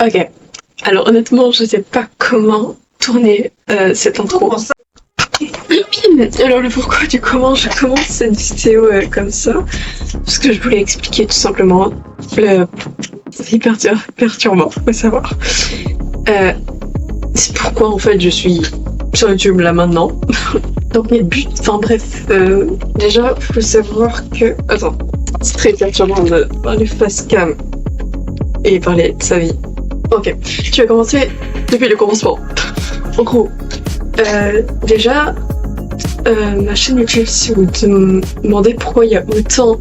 Ok. Alors honnêtement, je sais pas comment tourner cette intro. Alors le pourquoi du comment je commence cette vidéo comme ça, parce que je voulais expliquer tout simplement c'est hyper perturbant, faut savoir. C'est pourquoi en fait je suis sur YouTube là maintenant. Donc mes buts, enfin bref, déjà faut savoir que... Attends, c'est très perturbant de parler face cam et parler de sa vie. Ok, je vais commencer depuis le commencement. En gros, déjà, ma chaîne YouTube, si vous me demandez pourquoi il y a autant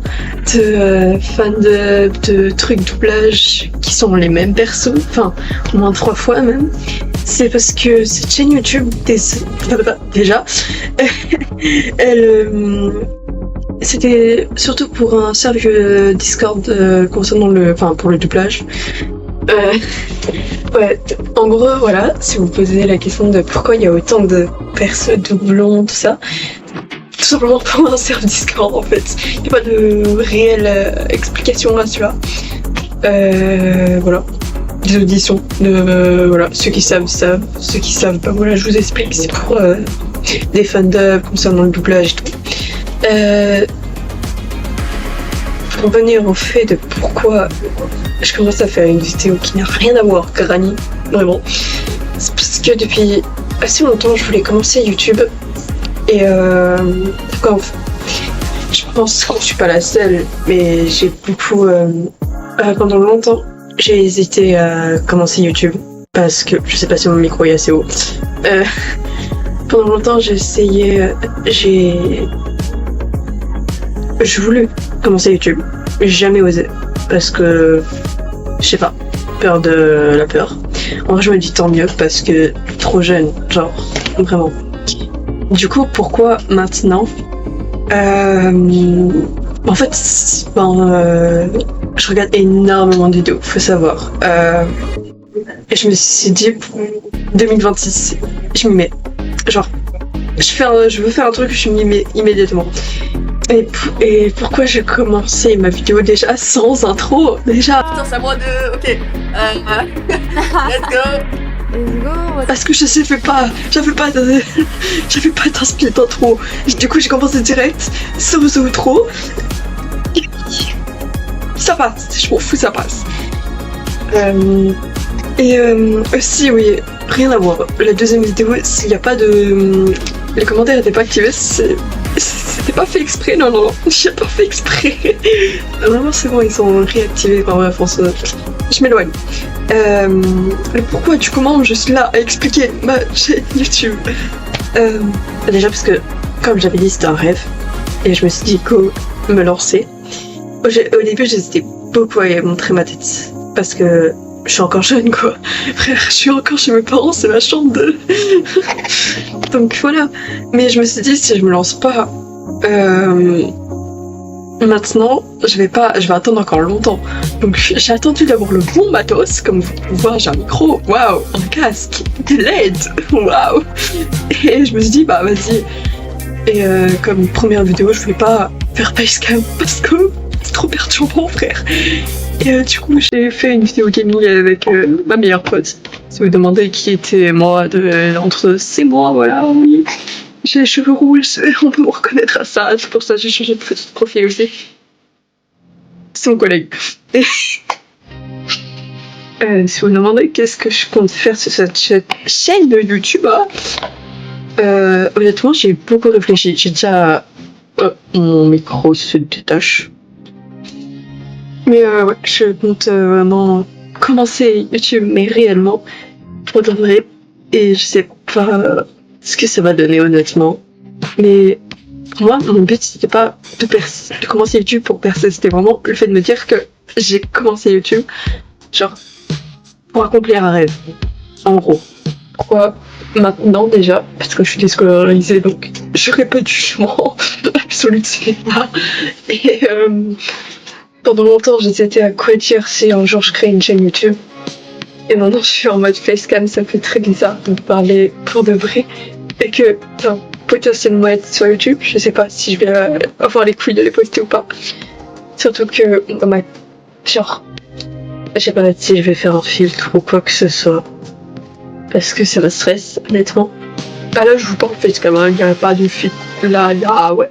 de fans de trucs doublage qui sont les mêmes persos, enfin au moins 3 fois même, c'est parce que cette chaîne YouTube, déjà, c'était surtout pour un serveur Discord concernant pour le doublage. Ouais, en gros, voilà, si vous posez la question de pourquoi il y a autant de persos doublons, tout ça, tout simplement pour un serveur Discord en fait. Il n'y a pas de réelle explication à cela. Voilà. Des auditions, voilà, ceux qui savent, ceux qui savent pas, voilà, je vous explique, c'est pour des fandubs concernant le doublage et tout. Pour revenir au fait de pourquoi je commence à faire une vidéo qui n'a rien à voir, Granny, vraiment. C'est parce que depuis assez longtemps, je voulais commencer YouTube. Et je pense que je suis pas la seule, mais j'ai beaucoup... pendant longtemps, j'ai hésité à commencer YouTube. Parce que je sais pas si mon micro est assez haut. Pendant longtemps, j'ai essayé... Je voulais commencer YouTube. J'ai jamais osé. Parce que... Je sais pas. Peur de la peur. En vrai, je me dis tant mieux parce que trop jeune. Genre, vraiment. Du coup, pourquoi maintenant en fait, je regarde énormément de vidéos, faut savoir. Et je me suis dit, 2026, je m'y mets. Genre, je veux faire un truc, je m'y mets immédiatement. Et pourquoi j'ai commencé ma vidéo déjà sans intro? Déjà. Putain, c'est à moi de... Ok. Let's go. Parce que j'avais pas d'inspi d'intro. Du coup, j'ai commencé direct sans outro. Ça passe, je m'en fous, ça passe. Aussi, oui, rien à voir. La deuxième vidéo, s'il n'y a pas de... Les commentaires n'étaient pas activés, c'était pas fait exprès, non, j'ai pas fait exprès. Vraiment, c'est bon, ils sont réactivés. Enfin bref, je m'éloigne. Le pourquoi du comment je suis là à expliquer ma chaîne YouTube. Déjà parce que, comme j'avais dit, c'était un rêve. Et je me suis dit qu'au me lancer. Au début, j'hésitais beaucoup à montrer ma tête. Parce que je suis encore jeune, quoi. Frère, je suis encore chez mes parents, c'est ma chambre de... Donc voilà. Mais je me suis dit, si je me lance pas maintenant, je vais attendre encore longtemps. Donc j'ai attendu d'avoir le bon matos, comme vous pouvez voir, j'ai un micro, waouh, un casque, des LED, waouh. Et je me suis dit, bah vas-y. Et comme première vidéo, je voulais pas faire facecam parce que c'est trop perturbant, frère. Et du coup, j'ai fait une vidéo gaming avec ma meilleure pote. Si vous demandez qui était moi, entre ces mois, voilà, oui. J'ai les cheveux rouges, on peut me reconnaître à ça. C'est pour ça que j'ai changé de photo de profil aussi. C'est mon collègue. Et si vous me demandez qu'est-ce que je compte faire sur cette chaîne de YouTube, honnêtement, j'ai beaucoup réfléchi. J'ai déjà... mon micro se détache. Mais ouais, je compte vraiment commencer YouTube, mais réellement, pour de vrai. Et je sais pas ce que ça va donner, honnêtement. Mais pour moi, mon but, c'était pas de commencer YouTube pour percer. C'était vraiment le fait de me dire que j'ai commencé YouTube, genre, pour accomplir un rêve. En gros. Pourquoi maintenant déjà? Parce que je suis déscolarisée, donc j'aurais pas de jugement absolument. Et pendant longtemps, j'hésitais à quoi dire si un jour je crée une chaîne YouTube. Et maintenant, je suis en mode facecam, ça me fait très bizarre de parler pour de vrai. Et que, potentiellement être sur YouTube, je sais pas si je vais avoir les couilles de les poster ou pas. Surtout que, genre, Je sais pas si je vais faire un filtre ou quoi que ce soit. Parce que ça me stresse, honnêtement. Bah là, je vous parle en fait quand même, il n'y a pas de filtre. Là, ouais.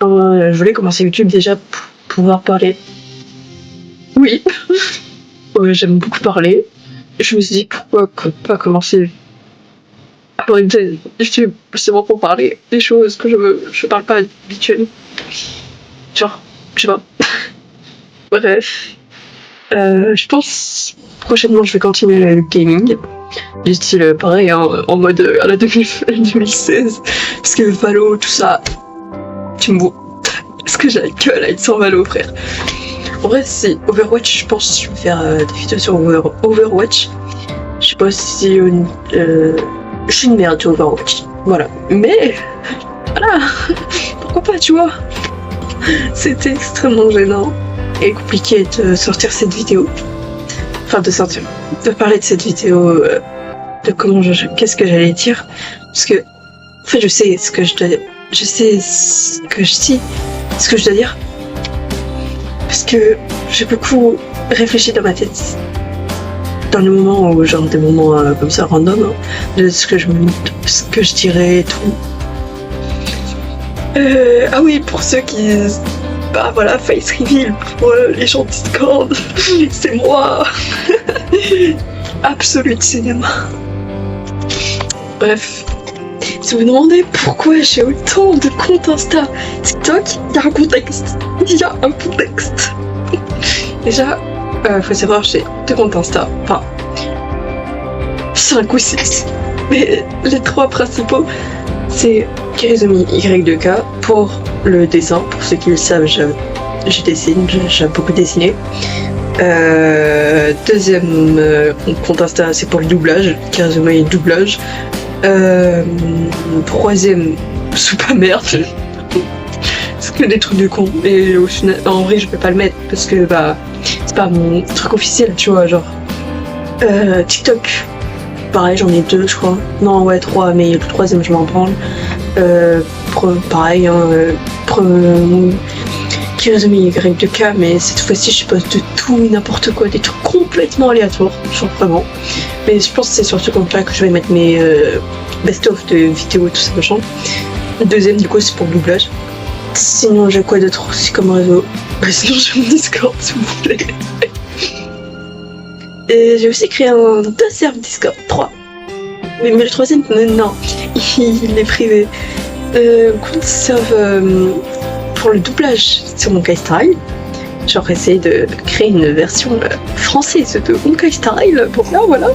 Je voulais commencer YouTube déjà pour pouvoir parler. Oui. Ouais, j'aime beaucoup parler. Je me suis dit pourquoi pas commencer pour YouTube, c'est bon pour parler des choses que je parle pas habituellement. Genre, je sais pas. Bref. Je pense prochainement je vais continuer le gaming. Du style pareil, hein, en mode à la 2016. Parce que Valo, tout ça, tu me vois. Parce que j'ai la gueule à être sans Valo, frère. En vrai, c'est Overwatch, je pense que je vais faire des vidéos sur Overwatch. Je sais pas si. Je suis une merde sur Overwatch. Voilà. Mais. Voilà. Pourquoi pas, tu vois. C'était extrêmement gênant et compliqué de sortir cette vidéo. Enfin, de parler de cette vidéo. De comment qu'est-ce que j'allais dire. Parce que. En fait, je sais ce que je dois dire. Je sais ce que je dis. Ce que je dois dire. Parce que j'ai beaucoup réfléchi dans ma tête. Dans le moment où, genre des moments comme ça random, hein, de ce que je dirais et tout. Ah oui, pour ceux qui... Bah voilà, face reveal pour les gens de Discord. C'est moi. Absolute cinéma. Bref. Si vous vous demandez pourquoi j'ai autant de comptes Insta, TikTok, il y a un contexte. Il y a un contexte. Déjà, faut savoir, j'ai 2 comptes Insta. Enfin, 5 ou 6. Mais les 3 principaux, c'est Kirizumi Y2K pour le dessin. Pour ceux qui le savent, je dessine, j'aime beaucoup dessiner. Deuxième compte Insta, c'est pour le doublage, Kirizumi doublage. Troisième, c'est pas merde. C'est que des trucs de con. Et au final, en vrai, je peux pas le mettre parce que bah, c'est pas mon truc officiel, tu vois. Genre, TikTok, pareil, j'en ai 2, je crois. Non, ouais, 3, mais le troisième, je m'en branle. Pareil, hein, Kirizumi Y2K, mais cette fois-ci, je poste de tout, n'importe quoi, des trucs complètement aléatoires, genre vraiment. Mais je pense que c'est sur ce compte-là que je vais mettre mes best-of de vidéos et tout ça, machin. Le deuxième, du coup, c'est pour le doublage. Sinon, j'ai quoi d'autre aussi comme réseau? Sinon, j'ai mon Discord, si vous voulez. Et j'ai aussi créé un deuxième Discord, 3. Mais le troisième, non, il est privé. Compte serve pour le doublage sur Honkai Style. Genre essayer de créer une version française de Honkai Style. Bon là voilà.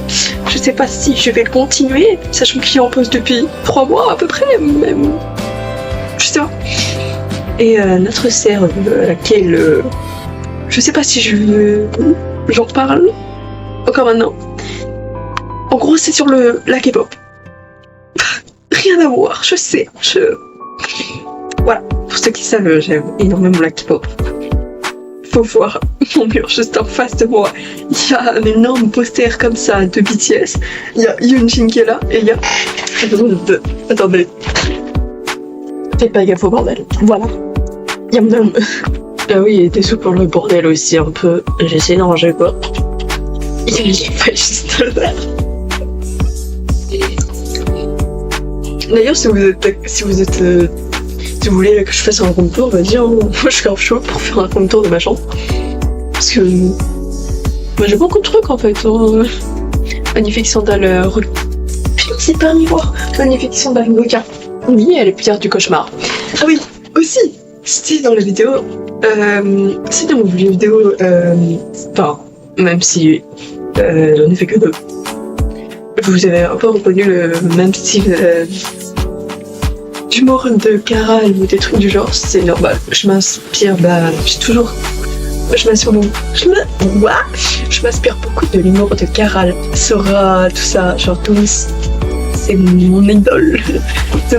Je sais pas si je vais le continuer, sachant qu'il est en pause depuis 3 mois à peu près, même. Je sais pas. Et notre serve à laquelle je sais pas si j'en parle encore maintenant. En gros c'est sur la K-pop. Rien à voir, je sais. Voilà, pour ceux qui savent, j'aime énormément la K-pop. Faut voir mon mur juste en face de moi. Il y a un énorme poster comme ça de BTS. Il y a Yoonjin qui est là et il y a... Attendez. Faites pas gaffe au bordel. Voilà. Il y a mon... Ah oui, il était sous pour le bordel aussi un peu. J'essaie d'en ranger quoi. Il est pas juste là. D'ailleurs, si vous voulez que je fasse un room tour, vas-y, hein. Moi je suis grave chaud pour faire un room tour de ma chambre. Parce que moi j'ai beaucoup de trucs en fait. Hein. Magnifique sandale c'est pas un miroir. Magnifique sandale Goka. Oui, elle est pire du cauchemar. Ah oui, aussi, c'était dans la vidéo. C'est dans mon vidéo. Enfin, même si j'en ai fait que 2. Vous avez un peu reconnu le même style d'humour de Caral ou des trucs du genre, c'est normal. Je m'inspire, je m'inspire beaucoup de l'humour de Caral, Sora, tout ça, genre tous. C'est mon idole.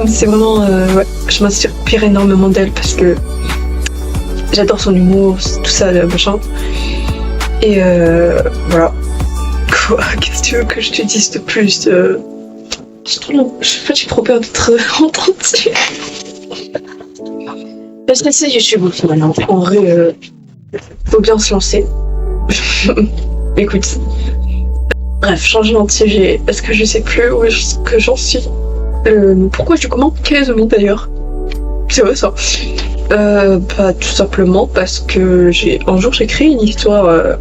C'est vraiment, ouais, je m'inspire énormément d'elle parce que j'adore son humour, tout ça, machin. Et voilà. Quoi, qu'est-ce que tu veux que je te dise de plus? J'ai trop peur d'être entendue. Je vais essayer YouTube au final. En vrai, faut bien se lancer. Écoute. Bref, changement de sujet, parce que je sais plus où est-ce que j'en suis. Pourquoi je commande quasiment d'ailleurs? C'est vrai ça. Bah tout simplement parce que un jour j'ai créé une histoire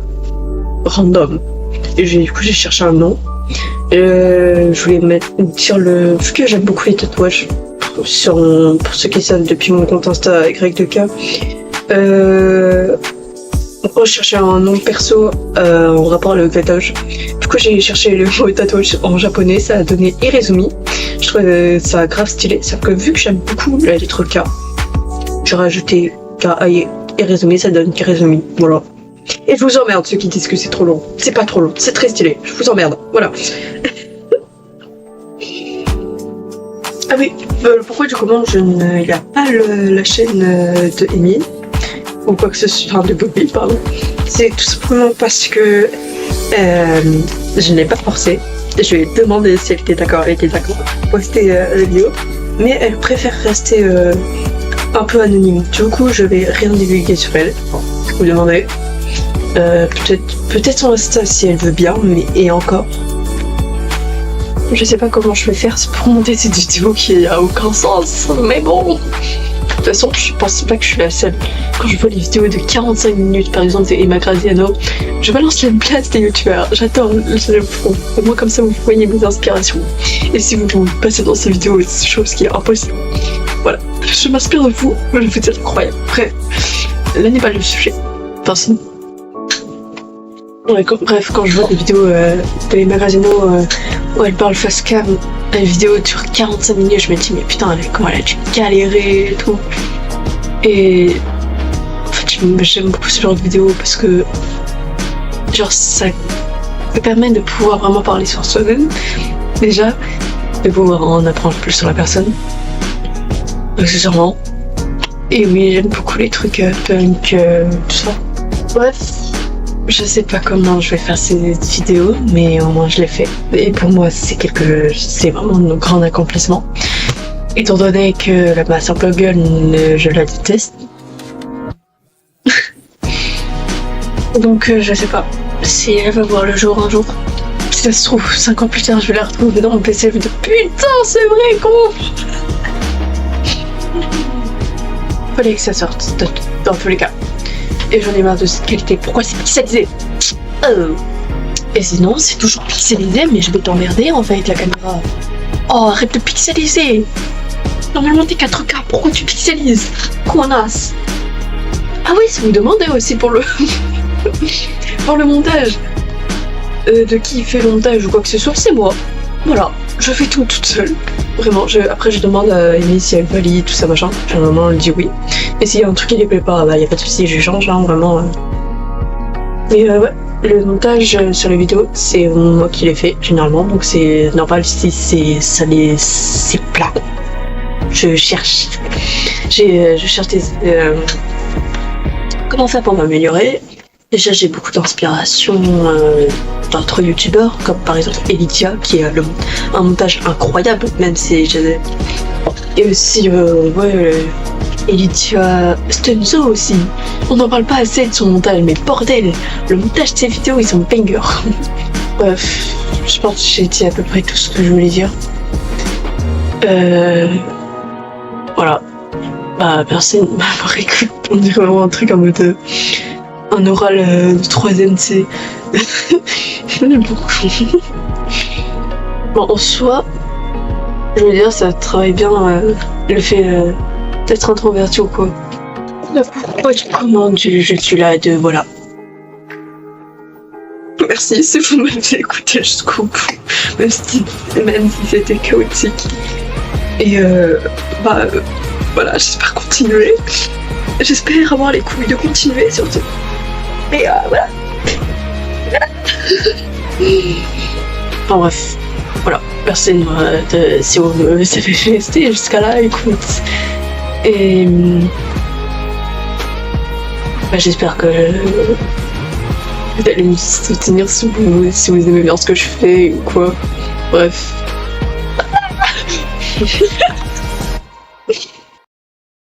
random. Et du coup j'ai cherché un nom. Je voulais dire vu que j'aime beaucoup les tatouages. Pour ceux qui savent depuis mon compte Insta Y2K. Pourquoi je cherchais un nom perso en rapport avec le tatouage. Du coup j'ai cherché le mot tatouage en japonais, ça a donné Irezumi. Je trouve ça grave stylé, sauf que vu que j'aime beaucoup la lettre K, j'ai rajouté K-A-I Irezumi, ça donne Kirezumi, voilà. Et je vous emmerde ceux qui disent que c'est trop long. C'est pas trop long, c'est très stylé, je vous emmerde, voilà. Ah oui, pourquoi du comment il n'y a pas la chaîne de Emile ou quoi que ce soit, enfin de Bobby, pardon. C'est tout simplement parce que je ne l'ai pas forcé. Je lui ai demandé si elle était d'accord, pour poster la vidéo, mais elle préfère rester un peu anonyme. Du coup, je vais rien divulguer sur elle. Vous demandez. Peut-être son Insta si elle veut bien, mais et encore. Je sais pas comment je vais faire pour monter cette vidéo qui a aucun sens, mais bon. De toute façon, je pense pas que je suis la seule. Quand je vois les vidéos de 45 minutes, par exemple, de Emma Graziano, je balance la place des youtubeurs. J'adore le fond. Au moins, comme ça, vous voyez mes inspirations. Et si vous passez dans ces vidéos, c'est chose qui est impossible. Voilà. Je m'inspire de vous. Je vous êtes incroyable. Bref, là n'est pas le sujet. Enfin, si. Ouais, bref, quand je vois des vidéos de Emma Graziano où elle parle face cam, la vidéo dure 45 minutes, je me dis mais putain comment elle a dû galérer et tout. Et en fait j'aime beaucoup ce genre de vidéo parce que genre ça me permet de pouvoir vraiment parler sur soi-même déjà, de pouvoir en apprendre plus sur la personne accessoirement. Et oui, j'aime beaucoup les trucs punk, tout ça. Bref, je sais pas comment je vais faire cette vidéo, mais au moins je l'ai fait. Et pour moi, c'est vraiment un grand accomplissement. Étant donné que ma simple gueule, je la déteste. Donc je sais pas si elle va voir le jour un jour. Si ça se trouve, 5 ans plus tard, je vais la retrouver dans mon PC et me dire putain, c'est vrai con. Fallait que ça sorte, dans tous les cas. Et j'en ai marre de cette qualité. Pourquoi c'est pixelisé? Et sinon, c'est toujours pixelisé, mais je vais t'emmerder en fait, la caméra. Oh, arrête de pixeliser. Normalement, t'es 4K, pourquoi tu pixelises? Connasse. Ah oui, si vous demandez aussi pour le pour le montage, de qui fait le montage ou quoi que ce soit, c'est moi. Voilà, je fais tout toute seule. Vraiment, après je demande à Amy si elle valide, tout ça machin. Généralement elle dit oui. Et s'il y a un truc qui lui plaît pas, bah y a pas de souci, je change, hein, vraiment. Mais ouais, le montage sur les vidéos, c'est moi qui l'ai fait généralement, donc c'est normal si c'est plat. Je cherche des comment faire pour m'améliorer. Déjà, j'ai beaucoup d'inspiration d'autres youtubeurs, comme par exemple Elidia, qui a un montage incroyable, même si et aussi, Elidia Stunzo aussi. On n'en parle pas assez de son montage, mais bordel, le montage de ses vidéos, ils sont bangers. Bref, je pense que j'ai dit à peu près tout ce que je voulais dire. Voilà. Bah, personne m'a écouté. On dirait vraiment un truc en mode un oral de 3ème, c'est. J'aime beaucoup. Bon, en soi, je veux dire, ça travaille bien le fait d'être introverti ou quoi. Pourquoi tu commandes, je suis là de. Voilà. Merci si vous m'avez écouté jusqu'au bout, même si c'était chaotique. Et voilà, j'espère continuer. J'espère avoir les couilles de continuer surtout. Mais voilà. Enfin bref, voilà. Merci si vous savez rester jusqu'à là, écoute. Et j'espère que vous allez me soutenir si vous aimez bien ce que je fais ou quoi. Bref.